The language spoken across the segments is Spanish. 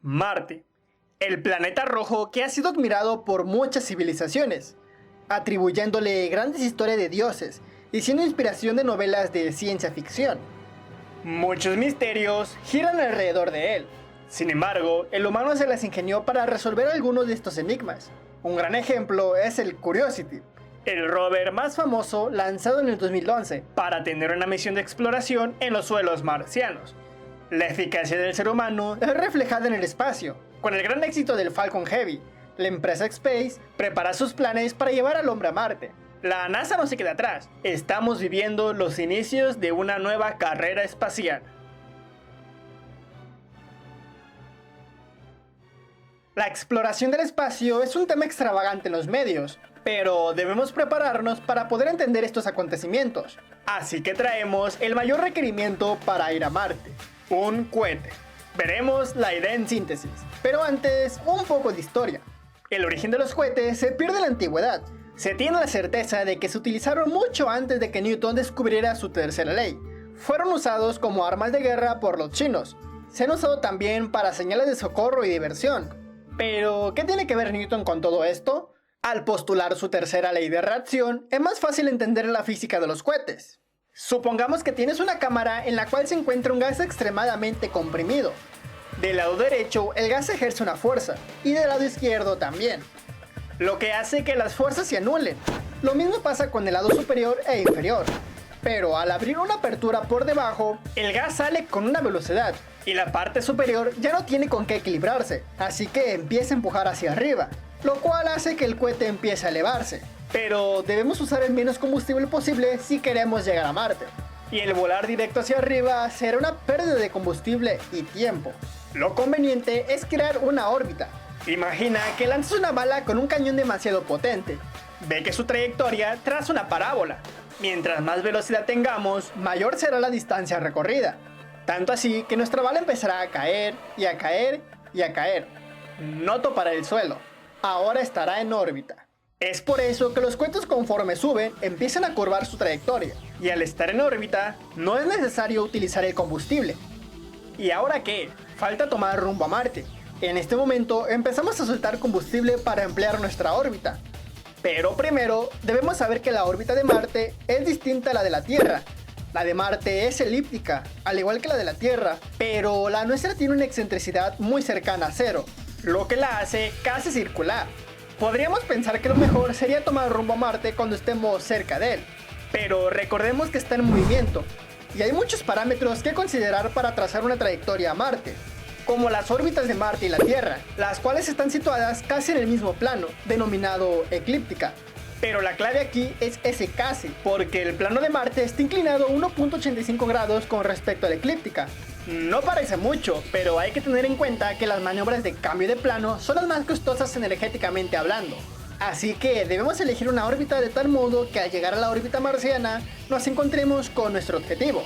Marte, el planeta rojo que ha sido admirado por muchas civilizaciones, atribuyéndole grandes historias de dioses y siendo inspiración de novelas de ciencia ficción. Muchos misterios giran alrededor de él. Sin embargo, el humano se las ingenió para resolver algunos de estos enigmas. Un gran ejemplo es el Curiosity, el rover más famoso lanzado en el 2011 para tener una misión de exploración en los suelos marcianos. La eficacia del ser humano es reflejada en el espacio. Con el gran éxito del Falcon Heavy, la empresa Space prepara sus planes para llevar al hombre a Marte. La NASA no se queda atrás. Estamos viviendo los inicios de una nueva carrera espacial. La exploración del espacio es un tema extravagante en los medios, pero debemos prepararnos para poder entender estos acontecimientos. Así que traemos el mayor requerimiento para ir a Marte: un cohete. Veremos la idea en síntesis, pero antes, un poco de historia. El origen de los cohetes se pierde en la antigüedad. Se tiene la certeza de que se utilizaron mucho antes de que Newton descubriera su tercera ley. Fueron usados como armas de guerra por los chinos. Se han usado también para señales de socorro y diversión. Pero, ¿qué tiene que ver Newton con todo esto? Al postular su tercera ley de reacción, es más fácil entender la física de los cohetes. Supongamos que tienes una cámara en la cual se encuentra un gas extremadamente comprimido. Del lado derecho, el gas ejerce una fuerza, y del lado izquierdo también, lo que hace que las fuerzas se anulen. Lo mismo pasa con el lado superior e inferior. Pero al abrir una apertura por debajo, el gas sale con una velocidad, y la parte superior ya no tiene con qué equilibrarse, así que empieza a empujar hacia arriba, lo cual hace que el cohete empiece a elevarse. Pero debemos usar el menos combustible posible si queremos llegar a Marte. Y el volar directo hacia arriba será una pérdida de combustible y tiempo. Lo conveniente es crear una órbita. Imagina que lanzas una bala con un cañón demasiado potente. Ve que su trayectoria traza una parábola. Mientras más velocidad tengamos, mayor será la distancia recorrida. Tanto así que nuestra bala empezará a caer y a caer y a caer. No topará el suelo. Ahora estará en órbita. Es por eso que los cohetes, conforme suben, empiezan a curvar su trayectoria. Y al estar en órbita, no es necesario utilizar el combustible. ¿Y ahora qué? Falta tomar rumbo a Marte. En este momento empezamos a soltar combustible para emplear nuestra órbita. Pero primero debemos saber que la órbita de Marte es distinta a la de la Tierra. La de Marte es elíptica, al igual que la de la Tierra, pero la nuestra tiene una excentricidad muy cercana a cero, lo que la hace casi circular. Podríamos pensar que lo mejor sería tomar rumbo a Marte cuando estemos cerca de él, pero recordemos que está en movimiento, y hay muchos parámetros que considerar para trazar una trayectoria a Marte, como las órbitas de Marte y la Tierra, las cuales están situadas casi en el mismo plano, denominado eclíptica. Pero la clave aquí es ese casi, porque el plano de Marte está inclinado 1.85 grados con respecto a la eclíptica. No parece mucho, pero hay que tener en cuenta que las maniobras de cambio de plano son las más costosas energéticamente hablando. Así que debemos elegir una órbita de tal modo que al llegar a la órbita marciana nos encontremos con nuestro objetivo.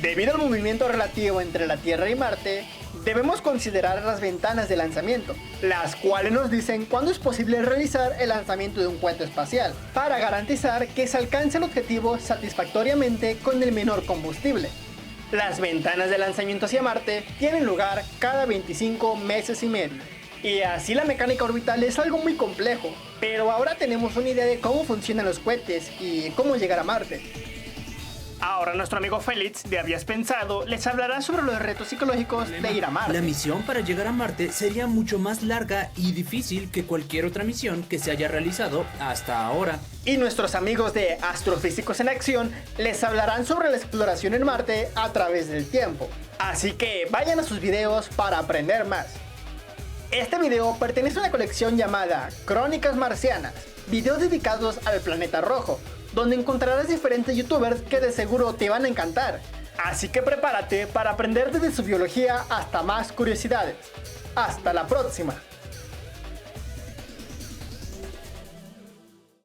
Debido al movimiento relativo entre la Tierra y Marte, debemos considerar las ventanas de lanzamiento, las cuales nos dicen cuándo es posible realizar el lanzamiento de un cohete espacial, para garantizar que se alcance el objetivo satisfactoriamente con el menor combustible. Las ventanas de lanzamiento hacia Marte tienen lugar cada 25 meses y medio. Y así la mecánica orbital es algo muy complejo, pero ahora tenemos una idea de cómo funcionan los cohetes y cómo llegar a Marte. Ahora nuestro amigo Félix, de Habías Pensado, les hablará sobre los retos psicológicos de ir a Marte. La misión para llegar a Marte sería mucho más larga y difícil que cualquier otra misión que se haya realizado hasta ahora. Y nuestros amigos de Astrofísicos en Acción les hablarán sobre la exploración en Marte a través del tiempo. Así que vayan a sus videos para aprender más. Este video pertenece a una colección llamada Crónicas Marcianas, videos dedicados al planeta rojo, donde encontrarás diferentes youtubers que de seguro te van a encantar. Así que prepárate para aprender desde su biología hasta más curiosidades. ¡Hasta la próxima!